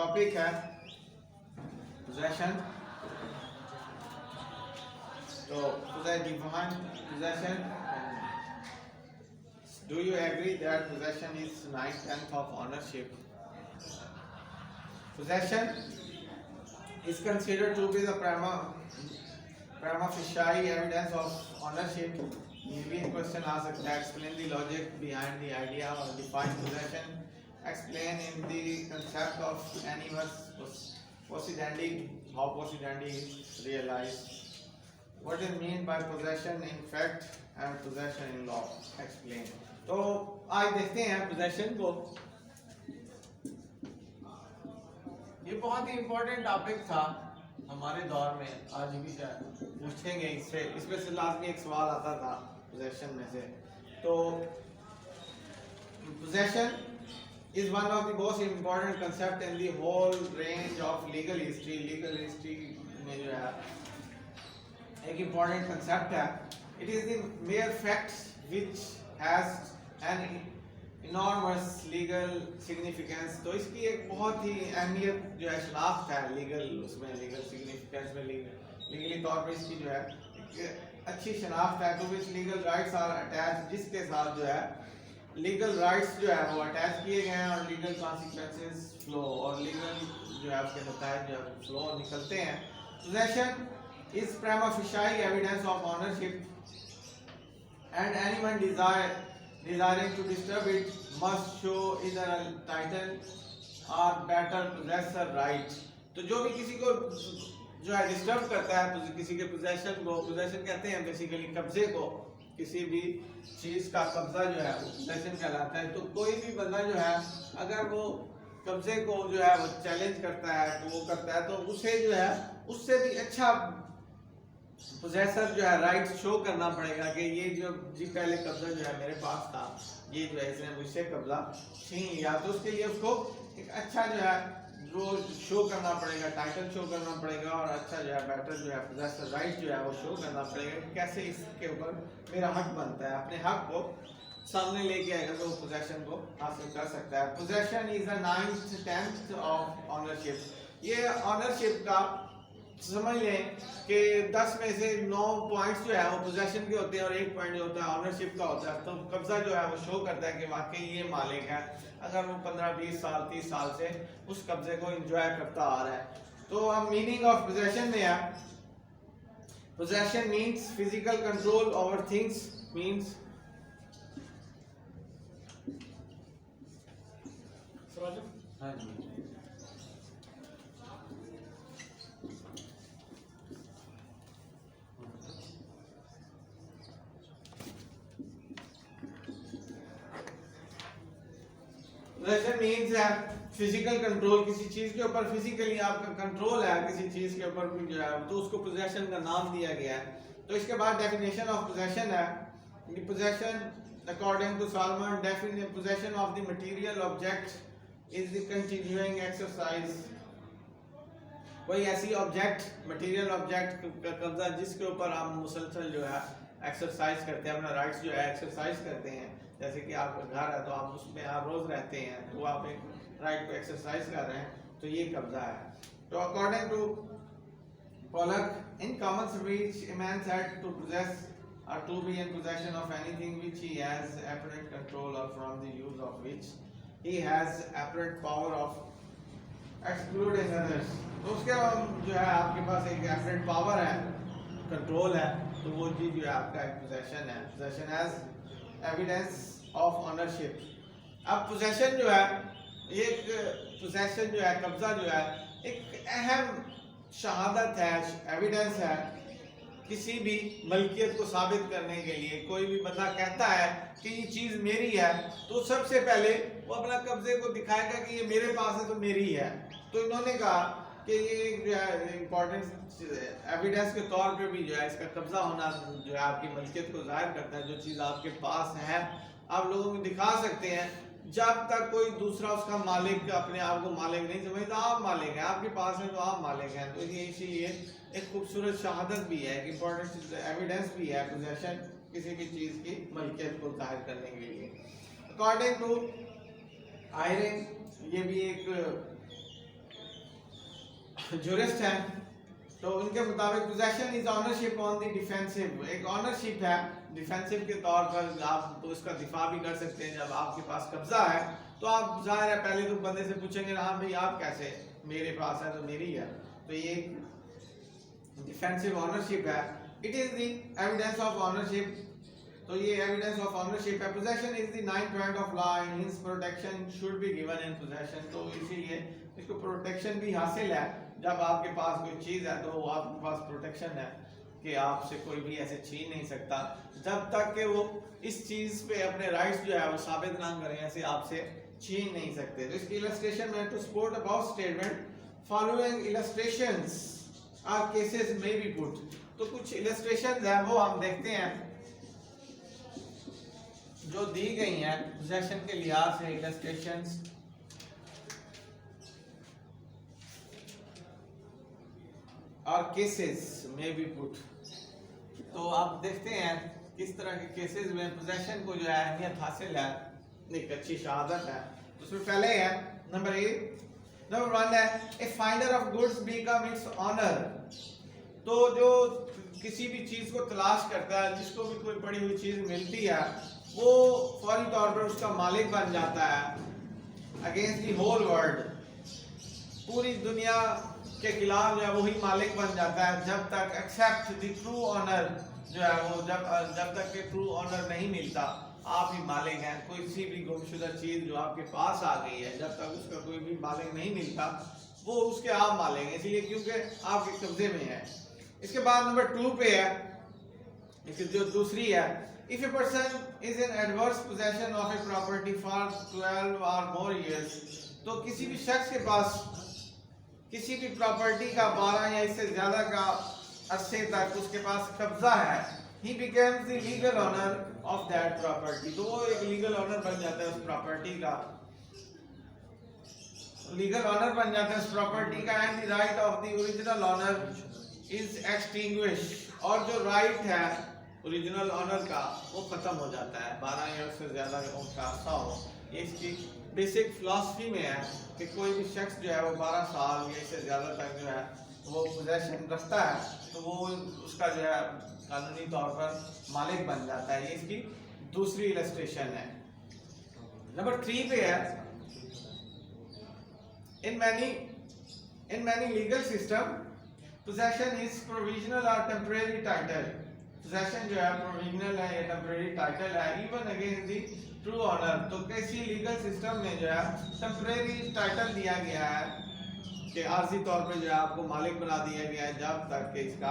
Topic है possession. तो define possession. Do you agree that possession is 9/10 of ownership? Possession is considered to be the prima facie evidence of ownership. Maybe a question आ सकता है, explain the logic behind the idea or define possession. Explain in the concept of animus possidendi, how possidendi is realized. What is mean by possession in fact and possession in law? Explain. तो आज देखते हैं possession को। ये बहुत ही important topic था हमारे दौर में, आज भी पूछेंगे इसमें से लाजमी एक सवाल आता था पोजेशन में से। तो possession is one of the most important concept in the whole range of legal history. Legal history में जो है एक इम्पोर्टेंट कंसेप्ट है। It is the mere facts which has an enormous legal significance. तो इसकी एक बहुत ही अहमियत जो है शनाख्त है लीगल, उसमें लीगल सिग्निफिकेंस में लीगली तौर पर इसकी जो है एक अच्छी शनाख्त है। तो विच लीगल राइट्स आर अटैच, जिसके साथ जो है लीगल राइट्स जो है वो अटैच किए गए हैं और लीगल कॉन्सिक्वेंसेस फ्लो और लीगल जो है उसके नतीजे जो है फ्लो निकलते हैं। Possession is prima facie evidence of ownership and anyone desiring to disturb it must show either a title or better possessor right. तो जो भी किसी को जो है डिस्टर्ब करता है तो किसी के पोजेशन को, पोजेशन कहते हैं बेसिकली कब्जे को, किसी भी चीज का कब्जा जो है वो पोजेशन कहलाता है। तो कोई भी बंदा जो है अगर वो कब्जे को जो है वो चैलेंज करता है तो वो करता है तो उसे जो है उससे भी अच्छा पोजेसर जो है राइट शो करना पड़ेगा कि ये जो जी पहले कब्जा जो है मेरे पास था, ये जो है इसने मुझसे कब्जा छीन लिया। तो उसके लिए उसको एक अच्छा जो है वो शो करना पड़ेगा, टाइटल शो करना पड़ेगा और अच्छा जो है बेटर जो है पोजेसर राइट जो है वो शो करना पड़ेगा कि कैसे इसके ऊपर मेरा हक बनता है। अपने हक को सामने लेके आएगा तो पोजेशन को हासिल कर सकता है। Possession is the 9/10 of ownership. ये ऑनरशिप का समझ लें कि 10 में से 9 पॉइंट्स जो है वो पोजेशन के होते हैं और 1 पॉइंट जो होता है ऑनरशिप का होता है। तो कब्जा जो है वो शो करता है कि वाकई ये मालिक है, अगर वो 15-20 साल 30 साल से उस कब्जे को एंजॉय करता आ रहा है। तो अब मीनिंग ऑफ पोजेशन में है, possession means physical control over things, means हाँ जी पोजेशन मींस है फिजिकल कंट्रोल, किसी चीज के ऊपर फिजिकली आपका कंट्रोल है किसी चीज के ऊपर जो है तो उसको पोजेशन का नाम दिया गया है। तो इसके बाद डेफिनेशन ऑफ पोजेशन है, possession according to Salmond definition possession of the material object is the continuing exercise. कोई ऐसी ऑब्जेक्ट मटेरियल ऑब्जेक्ट का कब्जा जिसके ऊपर आप मुसलसल जो है एक्सरसाइज करते हैं, अपना राइट्स जो है एक्सरसाइज करते हैं। जैसे कि आपका घर है तो आप उसमें आप रोज रहते हैं तो आप एक राइट को एक्सरसाइज कर रहे हैं, तो ये कब्जा है। तो according to Pollock, in common speech a man said to possess or to be in possession of anything which he has apparent control or from the use of which he has apparent power of excluding others। तो उसके जो है आपके पास एक apparent power है, control है, तो वो चीज जो है आपका एक पोजेशन है। Possession as evidence of ownership. अब पोजेशन जो है एक पोजेशन जो है कब्जा जो है एक अहम शहादत है, एविडेंस है किसी भी मलकियत को साबित करने के लिए। कोई भी बंदा कहता है कि ये चीज मेरी है तो सबसे पहले वो अपना कब्जे को दिखाएगा कि ये मेरे पास है तो मेरी है। तो इन्होंने कहा कि ये जो है इम्पोर्टेंट एविडेंस के तौर पे भी जो है इसका कब्जा होना जो है आपकी मलकियत को जाहिर करता है। जो चीज़ आपके पास है आप लोगों को दिखा सकते हैं, जब तक कोई दूसरा उसका मालिक अपने आप को मालिक नहीं समझता। आप मालिक हैं, आपके पास है तो आप मालिक हैं। तो ये इसीलिए एक खूबसूरत शहादत भी है, एक इम्पोर्टेंट एविडेंस भी है पोजेशन किसी भी चीज़ की मलकियत को जाहिर करने के लिए। अकॉर्डिंग टू आयरन, ये भी एक jurist हैं, तो उनके मुताबिक possession is ownership on the defensive, एक ownership है डिफेंसिव के तौर पर, आप तो इसका दिफा भी कर सकते हैं। जब आपके पास कब्जा है तो आप जाहिर है पहले तो बंदे से पूछेंगे हाँ भाई आप कैसे, मेरे पास है तो मेरी है, तो ये डिफेंसिव ऑनरशिप है। It is the evidence of ownership, तो ये एविडेंस ऑफ ऑनरशिप है। Possession is the 9th point of law and his protection should be given in possession, तो इसीलिए इसको प्रोटेक्शन भी हासिल है। जब आपके पास कोई चीज है तो आपके पास प्रोटेक्शन है कि आपसे कोई भी ऐसे छीन नहीं सकता, जब तक कि वो इस चीज पे अपने राइट्स जो है वो साबित ना करें, ऐसे आपसे छीन नहीं सकते। तो इसकी इलस्ट्रेशन में to support about statement following illustrations are cases में बी पुट, तो कुछ इलस्ट्रेशंस है वो हम देखते हैं जो दी गई हैं पोजेशन के लिहाज से। इलस्ट्रेशंस और केसेस में बी पुट, तो आप देखते हैं किस तरह के केसेस में पोजेशन को जो है अहमियत हासिल है, एक अच्छी शहादत है। उसमें पहले है नंबर 1 है a finder of goods become its owner, तो जो किसी भी चीज को तलाश करता है, जिसको भी कोई पड़ी हुई चीज मिलती है, वो फौरी तौर पर उसका मालिक बन जाता है अगेंस्ट द होल वर्ल्ड, पूरी दुनिया के खिलाफ जो है वही मालिक बन जाता है, जब तक एक्सेप्ट द ट्रू ऑनर जो है वो जब तक के ट्रू ऑनर नहीं मिलता आप ही मालिक हैं। कोई सी भी गुमशुदा चीज जो आपके पास आ गई है, जब तक उसका कोई भी मालिक नहीं मिलता वो उसके आप मालिक हैं, इसलिए क्योंकि आपके कब्जे में है। इसके बाद नंबर 2 पे है, इसकी जो दूसरी है, if a person is in adverse possession of a property for 12 और मोर इयर्स, तो किसी भी शख्स के पास किसी भी प्रॉपर्टी का 12 या इससे ज्यादा का अरसे तक उसके पास कब्जा है, he becomes the legal owner of that property, तो वो एक लीगल ऑनर बन जाता है उस प्रॉपर्टी का, लीगल ऑनर बन जाता है उस प्रॉपर्टी का। And the right of the original owner is extinguish, और जो राइट है ओरिजिनल ऑनर का वो खत्म हो जाता है 12 या उससे ज्यादा का अरसा हो। ये इसकी बेसिक फिलॉसफी में है कि कोई भी शख्स जो है वो 12 साल या इससे ज्यादा तक जो है वो पोजेशन रखता है, तो वो उसका जो है कानूनी तौर पर मालिक बन जाता है। ये इसकी दूसरी इलस्ट्रेशन है। नंबर 3 पे है, in many legal system possession is provisional और टेम्परेरी टाइटल, पोजेशन जो है प्रोविजनल है या टेम्परेरी टाइटल है, even against the true owner, तो किसी लीगल सिस्टम में जो है टेम्परेरी टाइटल दिया गया है कि आर्जी तौर पे जो है आपको मालिक बना दिया गया है जब तक कि इसका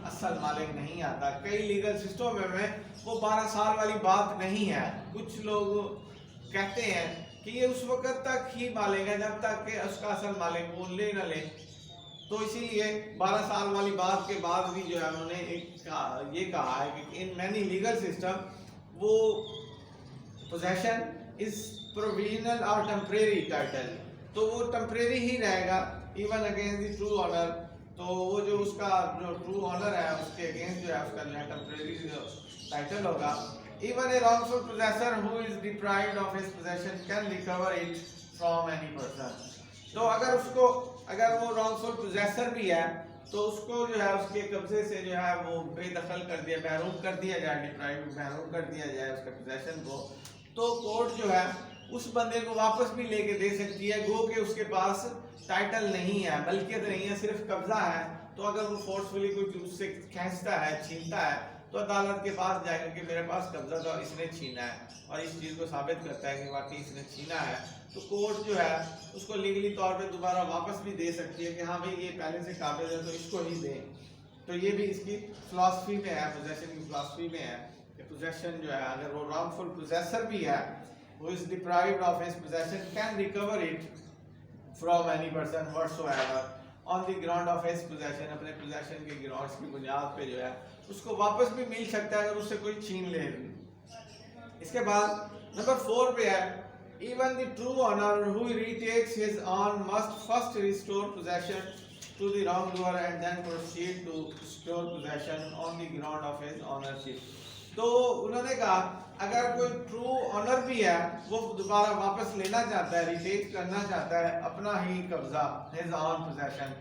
असल मालिक नहीं आता। कई लीगल सिस्टम में वो 12 साल वाली बात नहीं है, कुछ लोग कहते हैं कि ये उस वक्त तक ही मालिक है जब तक कि उसका असल मालिक वो ले न ले, तो इसीलिए 12 साल वाली बात के बाद भी जो है उन्होंने ये कहा है कि इन मैनी लीगल सिस्टम वो पोजेशन इज प्रोविजनल और टेम्परेरी टाइटल, तो वो टेम्परेरी ही रहेगा even against the true owner, तो वो जो उसका जो ट्रू ऑनर है उसके अगेंस्ट जो है उसका जो है टेम्परेरी टाइटल होगा। Even a wrongful possessor who is deprived of his possession can recover it from any person, तो अगर वो रॉन्गफुल पोजेसर भी है तो उसको जो है उसके कब्जे से जो है वो बेदखल कर दिया, महरूम कर दिया जाए, डिप्राइव महरूम कर दिया जाए उसके पोजेशन को, तो कोर्ट जो है उस बंदे को वापस भी लेके दे सकती है, गो के उसके पास टाइटल नहीं है, मलकियत नहीं है, सिर्फ कब्जा है। तो अगर वो फोर्सफुली कोई उससे खींचता है, छीनता है, तो अदालत के पास जाएगा कि मेरे पास कब्जा था, इसने छीना है, और इस चीज़ को साबित करता है कि वाकई इसने छीना है, तो कोर्ट जो है उसको लीगली तौर पे दोबारा वापस भी दे सकती है कि हाँ भाई ये पहले से काबिल है तो इसको ही दे। तो ये भी इसकी फिलॉसफी में है, पोजेशन की फिलॉसफी में है कि पोजेशन जो है अगर वो रॉन्गफुल पोजेसर भी है, who is deprived of his possession can recover it from any person whatsoever on the ground of his possession, अपने possession के grounds की बुनियाद पे जो है उसको वापस भी मिल सकता है अगर उससे कोई छीन ले। इसके बाद नंबर 4 पे है, even the true owner who retakes his own must first restore possession to the wrongdoer and then proceed to restore possession on the ground of his ownership। तो उन्होंने कहा अगर कोई ट्रू ऑनर भी है वो दोबारा वापस लेना चाहता है, रिटेक करना चाहता है अपना ही कब्जा, his own possession,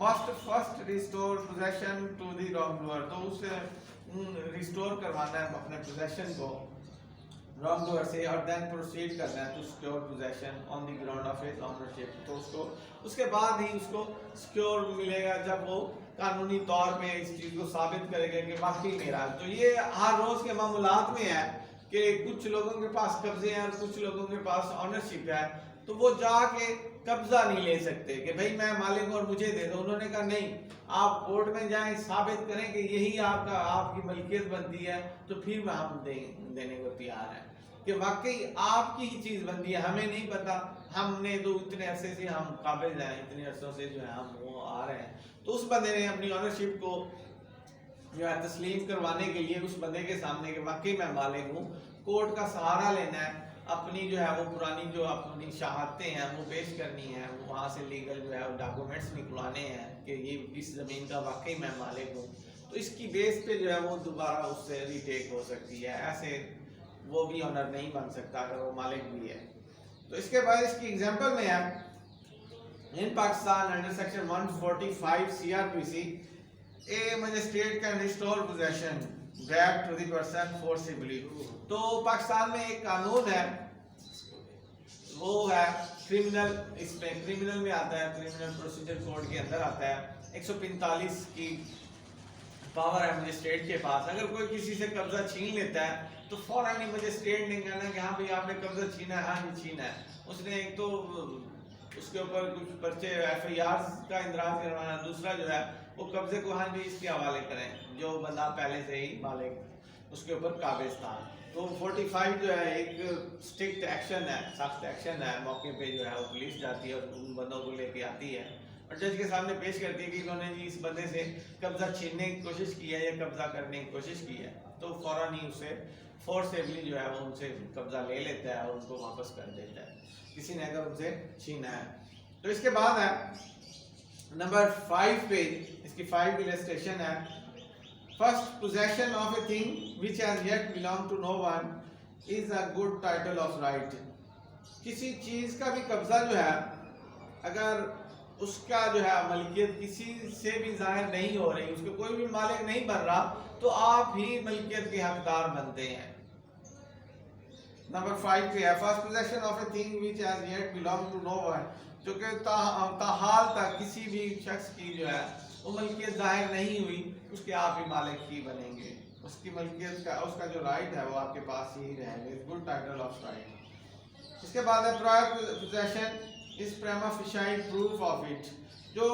must first restore possession to the wrongdoer, तो उसे रिस्टोर करवाना है अपने पोजेशन को रॉन्गडूअर से, और देन प्रोसीड करना है to secure possession on the ground of his ownership. तो उसको उसके बाद ही उसको सिक्योर मिलेगा जब वो कानूनी तौर पे इस चीज को साबित करेगा कि वाकई मेरा। तो ये हर रोज के मामलात में है कि कुछ लोगों के पास कब्जे हैं और कुछ लोगों के पास ऑनरशिप है, तो वो जाके कब्जा नहीं ले सकते कि भाई मैं मालिक हूं और मुझे दे दो। उन्होंने कहा नहीं, आप कोर्ट में जाएं, साबित करें कि यही आपकी मलकियत बनती है, तो फिर हम देने को तैयार हैं कि वाकई आपकी ही चीज बनती है, हमें नहीं पता, हमने तो इतने अरसे से हम काबिज हैं, इतने अरसों से जो है हम वो आ रहे हैं। तो उस बंदे ने अपनी ऑनरशिप को जो है तस्लीम करवाने के लिए उस बंदे के सामने कि वाकई मैं मालिक हूँ, कोर्ट का सहारा लेना है, अपनी जो है वो पुरानी जो अपनी शहादतें हैं वो पेश करनी है, वो वहाँ से लीगल जो है वो डॉक्यूमेंट्स निकलवाने हैं कि ये इस ज़मीन का वाकई मैं मालिक हूँ। तो इसकी बेस पे जो है वो दोबारा उससे रीटेक हो सकती है, ऐसे वो भी ऑनर नहीं बन सकता अगर वो मालिक भी है। तो इसके बाद इसकी एग्जांपल में है in Pakistan under section 145 CRPC a magistrate can restore possession back to the person forcibly। तो पाकिस्तान में एक कानून है, वो है क्रिमिनल, इसमें क्रिमिनल में आता है, क्रिमिनल प्रोसीजर कोड के अंदर आता है। 145 की पावर है मजिस्ट्रेट के पास। अगर कोई किसी से कब्जा छीन लेता है तो फौरन ही मजिस्ट्रेट ने कहना कि हाँ भाई आपने कब्जा छीना है, हाँ ये छीना है। उसने एक तो उसके ऊपर कुछ पर्चे FIR का इंदराज करवाना, दूसरा जो है वो कब्जे को हाँ भी इसके हवाले करें जो बंदा पहले से ही मालिक उसके ऊपर काबिज था। तो 45 जो है एक स्ट्रिक्ट एक्शन है, सख्त एक्शन है। मौके पे जो है वो पुलिस जाती है और उन बंदों को लेके आती है और जज के सामने पेश करती है कि इन्होंने जी इस बंदे से कब्जा छीनने की कोशिश की है या कब्जा करने की कोशिश की है। तो फौरन ही उसे फोर्सेबली जो है वो उनसे कब्जा ले लेता है और उनको वापस कर देता है, किसी ने अगर उनसे छीना है। तो इसके बाद है नंबर 5 पे, इसकी 5 इलस्ट्रेशन है। First possession of a thing which has yet belong to no one is a good title of right. किसी चीज का भी कब्जा जो है अगर उसका जो है मलकियत किसी से भी जाहिर नहीं हो रही, उसके कोई भी मालिक नहीं बन रहा, तो आप ही मलकियत के हकदार बनते हैं। नंबर 5 पे है first possession of a thing which has yet belong to no one, जो कि ताहाल तक किसी भी शख्स की जो है वो मलकियत जाहिर नहीं हुई, उसके आप ही मालिक ही बनेंगे। उसकी मलकियत का उसका जो राइट है वो आपके पास ही रहेगा। Good title of right. इसके बाद है प्रायर पोजेशन इस प्रेमा फिशाई प्रूफ ऑफ इट। जो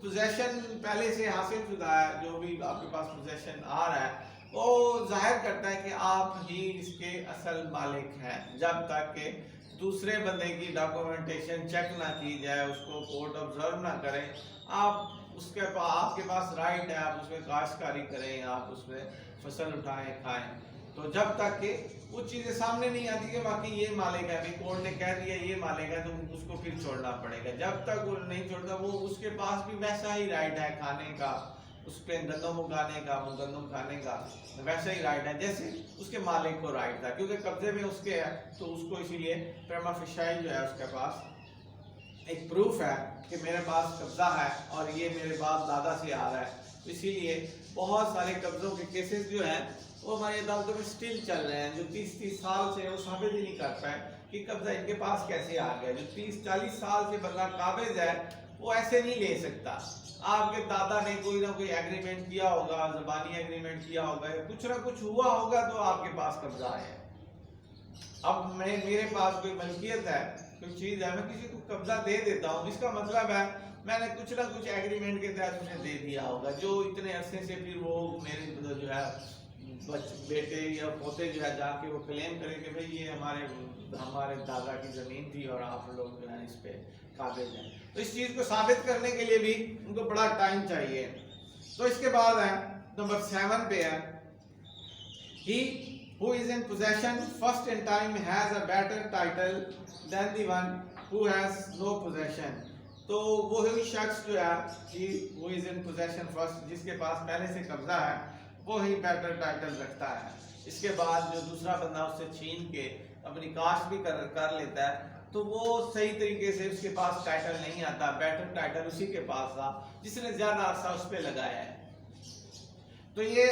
पोजेशन पहले से हासिल शुदा है, जो भी आपके पास पोजेशन आ रहा है, वो जाहिर करता है कि आप ही इसके असल मालिक हैं। जब तक कि दूसरे बंदे की डॉक्यूमेंटेशन चेक ना की जाए, उसको कोर्ट ऑब्जर्व ना करें, आप आपके पास राइट है, आप उसमें काश्तकारी करें, आप उसमें फसल उठाएं खाएं। तो जब तक कि वो चीज़ें सामने नहीं आती कि बाकी ये मालिक है, अभी कोर्ट ने कह दिया ये मालिक है, तो उसको फिर छोड़ना पड़ेगा। जब तक वो नहीं छोड़ता, वो उसके पास भी वैसा ही राइट है खाने का, उस पर गंदम उगाने का, गंदम खाने का वैसा ही राइट है जैसे उसके मालिक को राइट था, क्योंकि कब्जे में उसके है। तो उसको इसीलिए प्रेमा फिशाई जो है उसके पास एक प्रूफ है कि मेरे पास कब्जा है और ये मेरे बाप दादा से आ रहा है। तो इसीलिए बहुत सारे कब्जों के केसेस जो हैं वो हमारी अदालतों में स्टिल चल रहे हैं, जो 30-30 साल से वो साबित ही नहीं कर पाए कि कब्जा इनके पास कैसे आ गया। जो 30-40 साल से बंदा काबिज है वो ऐसे नहीं ले सकता। आपके दादा ने कोई ना कोई एग्रीमेंट किया होगा, ज़बानी एग्रीमेंट किया होगा, कुछ ना कुछ हुआ होगा तो आपके पास कब्जा है। अब मेरे पास कोई मलकियत है, कोई चीज़ है, मैं किसी को कब्जा दे देता हूँ, इसका मतलब है मैंने कुछ ना कुछ एग्रीमेंट के तहत उन्हें दे दिया होगा, जो इतने अरसे से फिर वो मेरे जो है बेटे या पोते जो है जाके वो क्लेम करें कि भाई ये हमारे दादा की ज़मीन थी और आप लोग जो है इस पे काबिज हैं। तो इस चीज़ को साबित करने के लिए भी उनको बड़ा टाइम चाहिए। तो इसके बाद है नंबर 7 पे है ही who is in possession first in time has a better title than the one who has no possession। तो वो ही शख्स जो है he who is in possession first, जिसके पास पहले से कब्जा है, वो ही बेटर टाइटल रखता है। इसके बाद जो दूसरा बंदा उससे छीन के अपनी कास्ट भी कर लेता है, तो वो सही तरीके से उसके पास टाइटल नहीं आता, बेटर टाइटल उसी के पास था जिसने ज्यादा अरसा उस पर लगाया है। तो ये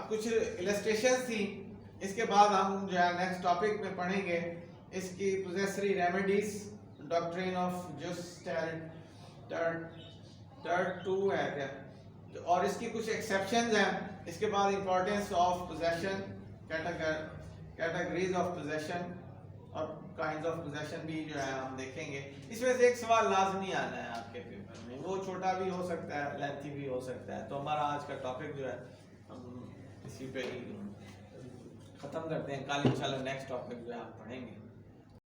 कुछ इलस्ट्रेशन थी। इसके बाद हम जो है नेक्स्ट टॉपिक में पढ़ेंगे इसकी possessory remedies, doctrine of jus tertii है क्या, और इसकी कुछ एक्सेप्शंस हैं। इसके बाद importance of possession, categories of possession और काइंड्स ऑफ पोजेशन भी जो है हम देखेंगे। इसमें से एक सवाल लाजमी आना है आपके पेपर में, वो छोटा भी हो सकता है, लेंथी भी हो सकता है। तो हमारा आज का टॉपिक जो है हम इसी पे ही खत्म करते हैं। कल इंशाल्लाह नेक्स्ट टॉपिक जो है हम पढ़ेंगे।